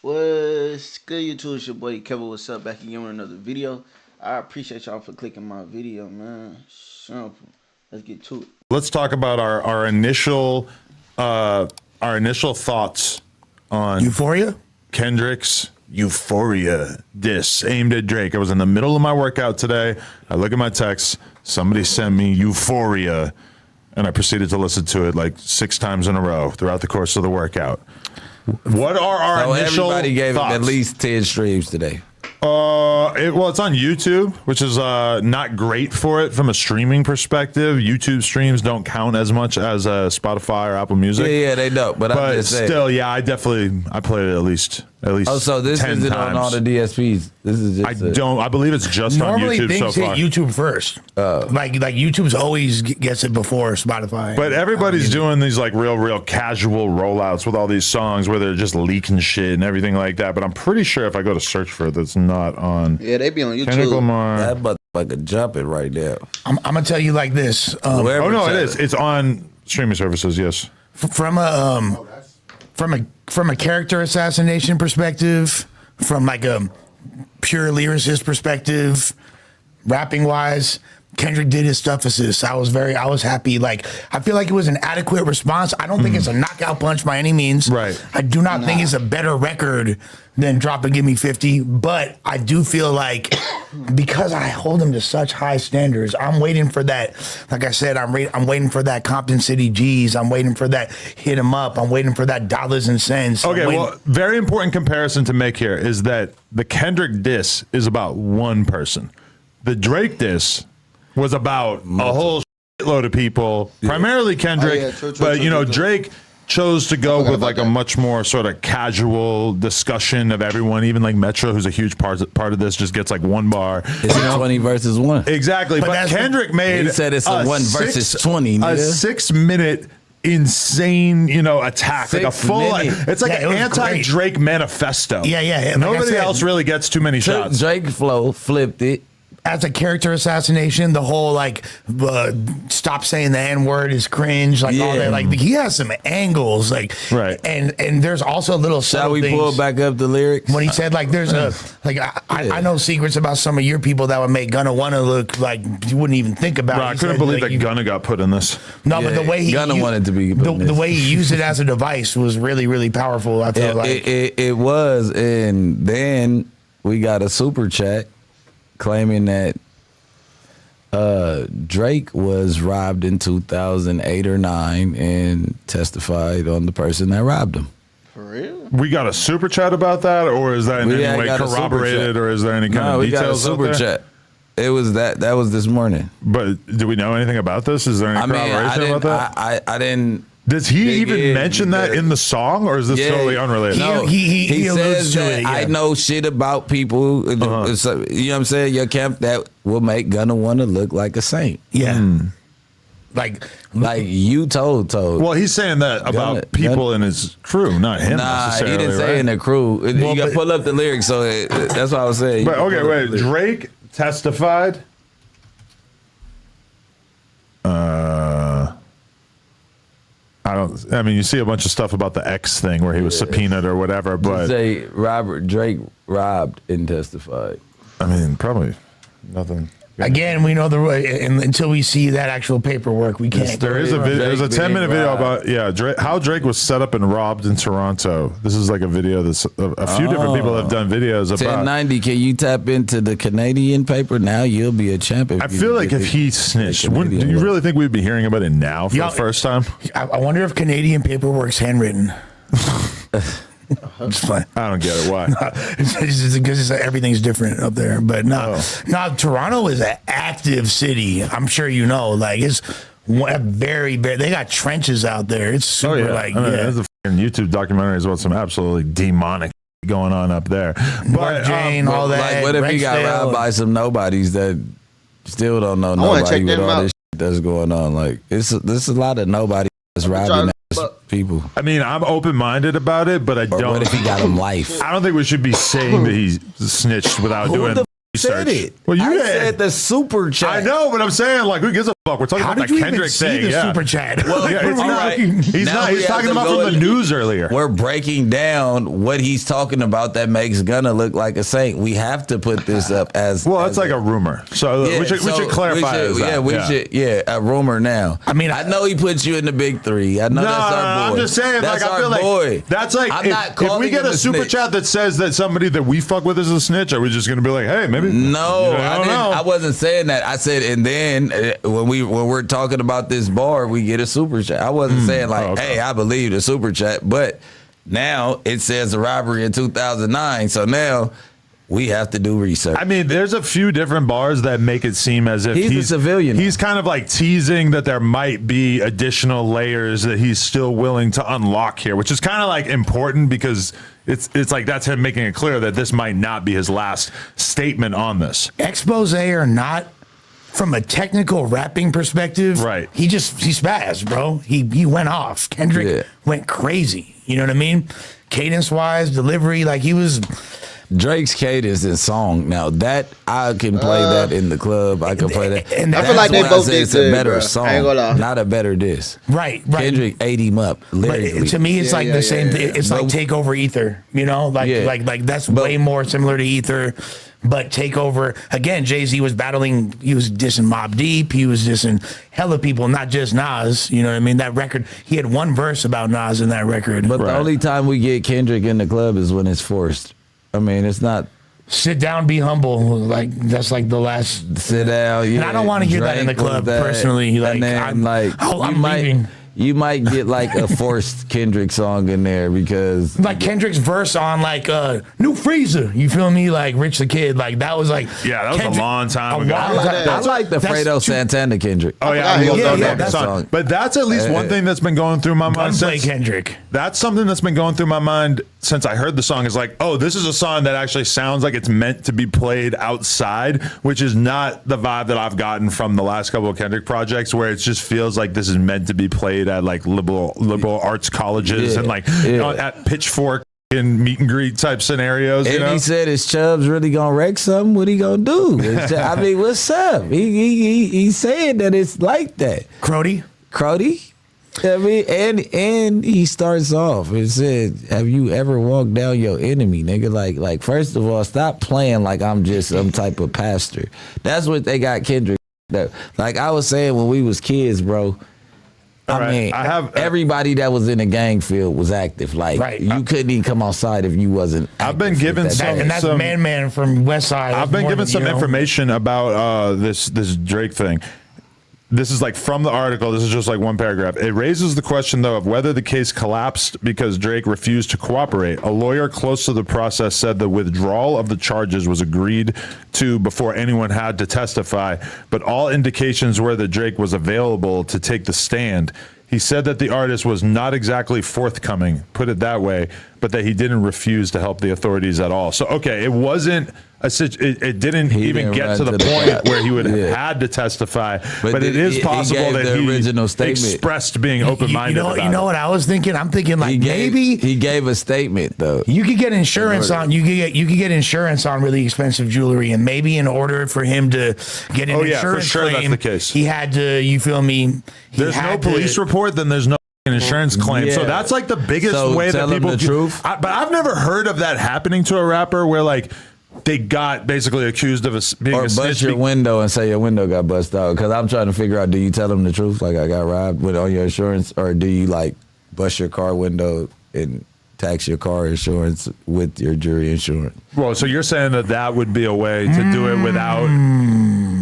What's good, YouTube? It's your boy Kevo. What's up? Back again with another video. I appreciate y'all for clicking my video, man. Simple. Let's get to it. Let's talk about our initial thoughts on Euphoria? Kendrick's Euphoria diss aimed at Drake. I was in the middle of my workout today. I look at my texts. Somebody sent me Euphoria, and I proceeded to listen to it like 6 times in a row throughout the course of the workout. What are our initial everybody gave thoughts? him at least 10 streams today. It's on YouTube, which is not great for it from a streaming perspective. YouTube streams don't count as much as Spotify or Apple Music. Yeah, they don't. But I'm just saying. Still, yeah, I played it at least. Oh, so this 10 isn't times. on all the DSPs. This is just I believe it's just Normally on YouTube things so far. hit YouTube first. Like YouTube's always gets it before Spotify. But everybody's doing these like real casual rollouts with all these songs where they're just leaking shit and everything like that. But I'm pretty sure if I go to search for it, that's not on. Yeah, they be on YouTube. Kendrick Lamar. that motherfucker jumping right there. I'm gonna tell you like this. Oh no, it is. It's on streaming services. Yes. From a character assassination perspective, from like a pure lyricist perspective, rapping wise, Kendrick did his stuff assist. I was happy. Like, I feel like it was an adequate response. I don't think it's a knockout punch by any means. Right. I do not think it's a better record than Drop and Give Me 50, but I do feel like because I hold him to such high standards, I'm waiting for that. Like I said, I'm waiting for that Compton City G's. I'm waiting for that Hit 'em Up. I'm waiting for that dollars and cents. Okay, well, very important comparison to make here is that the Kendrick diss is about one person. The Drake diss was about a whole load of people, primarily Kendrick, but you know, Drake chose to go with like a much more sort of casual discussion of everyone. Even like Metro, who's a huge part of this, just gets like one bar. It's 20 versus 1. Exactly, but Kendrick made he said it's a 1 versus 20. A 6-minute insane, attack, like a full. It's like an anti-Drake manifesto. Yeah. Nobody else really gets too many shots. Drake flow flipped it. As a character assassination, the whole like stop saying the N-word is cringe, like all that. Like he has some angles, like right. And there's also little Shall we things. pull back up the lyrics When he said like there's a like I know secrets about some of your people that would make Gunna wanna look like you wouldn't even think about. Bro, I couldn't believe that Gunna got put in this. No, but the way he Gunna wanted to be the way he used it as a device was really powerful. I feel like it was, and then we got a super chat claiming that Drake was robbed in 2008 or 9 and testified on the person that robbed him. For real? We got a super chat about that, or is that in any way corroborated, or is there any kind of details? We got a super chat. It was that was this morning. But do we know anything about this? Is there any corroboration about that? I didn't. Does he even mention that in the song, or is this totally unrelated? No, he says that I know shit about people. You know what I'm saying? Your camp that will make Gunna want to look like a saint. Yeah. Like you told. Well, he's saying that about people in his crew, not him necessarily. He didn't say in the crew. You got to pull up the lyrics, so that's what I was saying. But okay, wait. Drake testified. I mean, you see a bunch of stuff about the X thing where he was subpoenaed or whatever, but say Drake robbed and testified. I mean, probably nothing. Again, we know and until we see that actual paperwork, we can't. There is a video. There's a 10-minute video about how Drake was set up and robbed in Toronto. This is like a video that's a few different people have done videos about. 1090. Can you tap into the Canadian paper now? You'll be a champion. I feel like if he snitched, do you really think we'd be hearing about it now for the first time? I wonder if Canadian paperwork's handwritten. It's fine. I don't get it. Why? It's because everything's different up there. But no, Toronto is an active city. I'm sure you know. Like it's very. They got trenches out there. It's super There's a YouTube documentary about some absolutely demonic going on up there. But Jane, all that. Like, what if he got robbed by some nobodies that still don't know nobody with all this shit that's going on? Like there's a lot of nobody that's robbing people. I mean, I'm open-minded about it, but I don't. What if he got him life? I don't think we should be saying that he snitched without doing research. Said it. Well, you said the super chat. I know, but I'm saying, like, who gives a fuck. We're talking How about did that you Kendrick even see thing. the Yeah. super chat? Well, Yeah, it's all not. right. He's Now not. we He's have talking to about go from the in- news earlier. We're breaking down what he's talking about that makes Gunna look like a saint. We have to put this up as Well, it's like a rumor. So we should clarify a rumor now. I mean, I know he puts you in the big three. I know that's our boy. I'm just saying, that's like, I our feel like boy. that's like I'm not if we calling get him a super snitch. chat that says that somebody that we fuck with is a snitch, are we just gonna be like, hey, maybe? No, I don't know. I wasn't saying that. I said, and then when we're talking about this bar, we get a super chat. I wasn't saying like, hey, I believe the super chat, but now it says a robbery in 2009. So now we have to do research. I mean, there's a few different bars that make it seem as if He's a civilian. He's kind of like teasing that there might be additional layers that he's still willing to unlock here, which is kind of like important because it's like that's him making it clear that this might not be his last statement on this. Expose or not, from a technical rapping perspective, Right. He spazzed, bro. He went off. Kendrick went crazy. You know what I mean? Cadence wise, delivery, like he was. Drake's cadence and song. Now that I can play that in the club, I can play that. And I feel like they That's why I both say did it's good, a better bro. song, I ain't gonna lie. not a better diss. Right. Kendrick ate him up lyrically. But to me, it's like the same thing. It's like But- Take Over Ether, you know, like that's way more similar to Ether. But Take Over, again, Jay-Z was battling, he was dissing Mobb Deep, he was dissing hella people, not just Nas, you know what I mean? That record, he had one verse about Nas in that record. But the only time we get Kendrick in the club is when it's forced. I mean, it's not Sit down, be humble, like that's like the last. sit down. Yeah, And I don't want to hear that in the drink club with that. personally. Like, And then, I'm leaving. You might get like a forced Kendrick song in there because Like Kendrick's verse on like New Freezer, you feel me? Like Rich the Kid, like that was like Yeah, that was a long time ago. I like the Fredo Santana Kendrick. Oh forgot yeah, he was on that that song. But that's at least one thing that's been going through my mind Gunplay since Kendrick. That's something that's been going through my mind since I heard the song. Is like, oh, this is a song that actually sounds like it's meant to be played outside, which is not the vibe that I've gotten from the last couple of Kendrick projects, where it just feels like this is meant to be played at like liberal arts colleges and like you know, at Pitchfork and meet and greet type scenarios. And you know? he said, "Is Chubbs really gonna wreck something? What he gonna do?" I mean, what's up? He's saying that it's like that. Crody. I mean, and he starts off and said, "Have you ever walked down your enemy, nigga?" Like first of all, stop playing like I'm just some type of pastor. That's what they got Kendrick. Like I was saying when we was kids, bro. I mean, I have everybody that was in the gang field was active. Like you couldn't even come outside if you wasn't. I've been given some, And that's Man from West Side. I've been given some information about this Drake thing. This is like from the article. This is just like one paragraph. It raises the question, though, of whether the case collapsed because Drake refused to cooperate. A lawyer close to the process said the withdrawal of the charges was agreed to before anyone had to testify, but all indications were that Drake was available to take the stand. He said that the artist was not exactly forthcoming, put it that way, but that he didn't refuse to help the authorities at all. So, okay, it wasn't it didn't even get to the point where he would have had to testify, but it is possible that he original statement expressed being open-minded about You know it. what I was thinking? I'm thinking like maybe he gave a statement though. You could get insurance on you could get insurance on really expensive jewelry, and maybe in order for him to get an insurance for sure claim, that's the case. he had to. You feel me? There's no police report, then there's no insurance claim. So that's like the biggest way that people the truth. But I've never heard of that happening to a rapper where like they got basically accused of being Or a bust snitch. your window and say your window got bust out. Because I'm trying to figure out, do you tell them the truth, like I got robbed on your insurance, or do you like bust your car window and tax your car insurance with your jury insurance? Well, so you're saying that would be a way to do it without.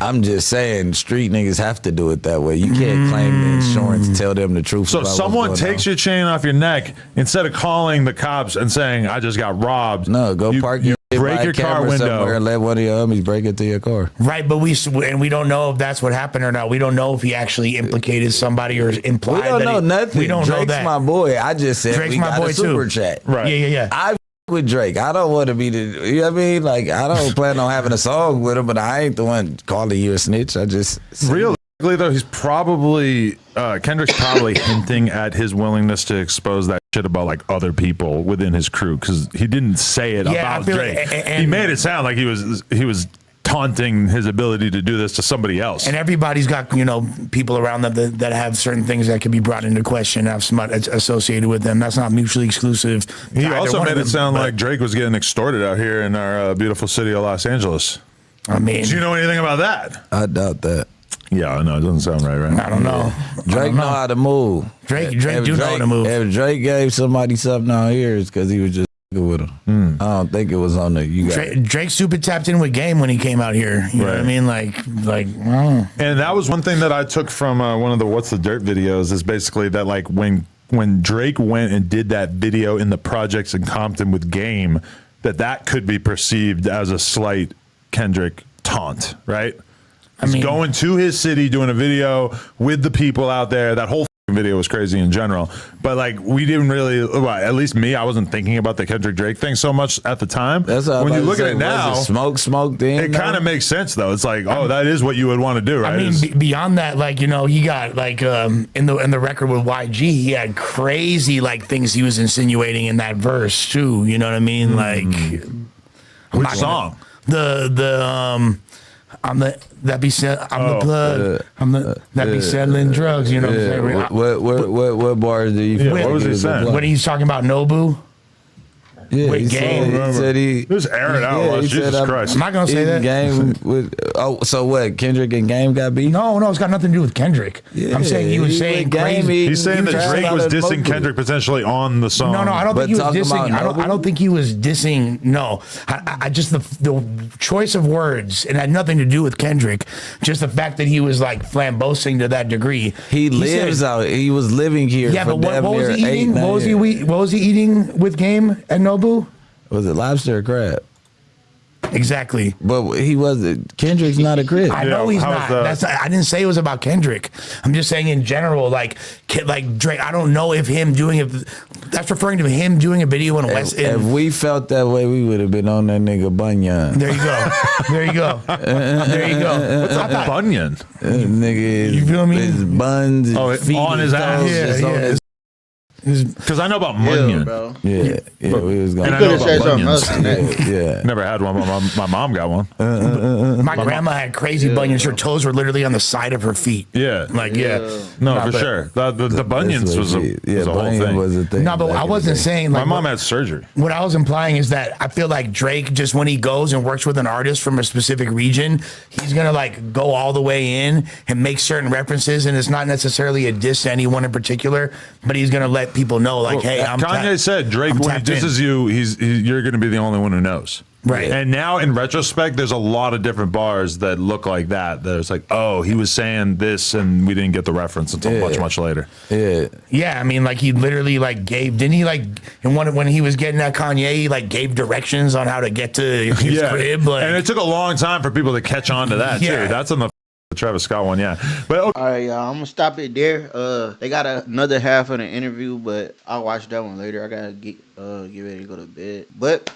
I'm just saying, street niggas have to do it that way. You can't claim the insurance, tell them the truth. So someone takes your chain off your neck, instead of calling the cops and saying, "I just got robbed." No, go park your break your car window and let one of your homies break into your car. Right, but we don't know if that's what happened or not. We don't know if he actually implicated somebody or implied. We don't know nothing. We don't Drake's know that. my boy. I just said Drake's we my got boy a super too. chat. Right. Yeah. I with Drake. I don't want to be the. You know what I mean? Like I don't plan on having a song with him, but I ain't the one calling you a snitch. I just Realistically, though, he's probably Kendrick's probably hinting at his willingness to expose that shit about like other people within his crew, because he didn't say it Yeah, about I feel Drake. like- He made it sound like he was taunting his ability to do this to somebody else. And everybody's got, you know, people around them that have certain things that can be brought into question, have smut associated with them. That's not mutually exclusive. He also made it sound like Drake was getting extorted out here in our beautiful city of Los Angeles. I mean, do you know anything about that? I doubt that. Yeah, I know. It doesn't sound right? I don't know. Drake know how to move. Drake do know how to move. If Drake gave somebody something out here, it's because he was just with him. I don't think it was on the Drake super tapped in with Game when he came out here. You know what I mean? Like. And that was one thing that I took from one of the What's the Dirt videos is basically that like when Drake went and did that video in the projects in Compton with Game, that could be perceived as a slight Kendrick taunt, right? He's going to his city, doing a video with the people out there. That whole video was crazy in general. But like, we didn't really, well, at least me, I wasn't thinking about the Kendrick Drake thing so much at the time. That's when you look at it now, smoke thing. It kind of makes sense though. It's like, oh, that is what you would want to do, right? I mean, beyond that, like, you know, he got like in the record with YG, he had crazy like things he was insinuating in that verse too. You know what I mean? Like, which song? I'm the plug. That be selling drugs. You know what I'm saying? What bars do you feel? What was he saying? When he's talking about Nobu. Yeah, with he Game. said he just air it out. Jesus Christ. I'm not gonna say that. Game with, so what? Kendrick and Game got beef? No, it's got nothing to do with Kendrick. Yeah, I'm saying he was saying crazy. He's saying that Drake was dissing Kendrick potentially on the song. No, I don't think he was dissing. I don't think he was dissing. No, I just the choice of words, it had nothing to do with Kendrick. Just the fact that he was like flamboasting to that degree. He lives out. He was living here. Yeah, for but what was he eating? 8, What was he eating with Game at Nobu? Was it lobster or crab? Exactly. But he wasn't. Kendrick's not a crib. I know he's not. I didn't say it was about Kendrick. I'm just saying in general, like Drake. I don't know if him doing it. That's referring to him doing a video in West. If we felt that way, we would have been on that nigga Bunyan. There you go. There you go. There you go. What's up, Bunyan? Nigga, you feel me? His buns. On his ass. Yeah. Because I know about Munyon. Bro. Yeah, we was going. And I know say about something bunions. else. Yeah. Never had one. My mom got one. My grandma had crazy bunions. Her toes were literally on the side of her feet. Yeah. Like, No, for sure. The bunions was a whole thing. Was a thing. No, but I wasn't saying like. My mom had surgery. What I was implying is that I feel like Drake, just when he goes and works with an artist from a specific region, he's gonna like go all the way in and make certain references, and it's not necessarily a diss to anyone in particular, but he's gonna let people know like, hey, Kanye said Drake, when he disses you, you're going to be the only one who knows. Right. And now in retrospect, there's a lot of different bars that look like that. There's like, oh, he was saying this and we didn't get the reference until much later. Yeah. Yeah, I mean, like he literally like didn't he like when he was getting at Kanye, he like gave directions on how to get to his crib. Like, and it took a long time for people to catch on to that too. That's on the Travis Scott one, But all right, y'all, I'm gonna stop it there. They got another half of the interview, but I'll watch that one later. I gotta get ready to go to bed. But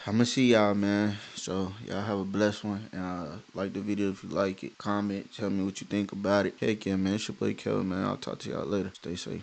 I'm gonna see y'all, man. So y'all have a blessed one, and like the video if you like it. Comment, tell me what you think about it. Heck yeah, man. It's your boy Kevo, man. I'll talk to y'all later. Stay safe.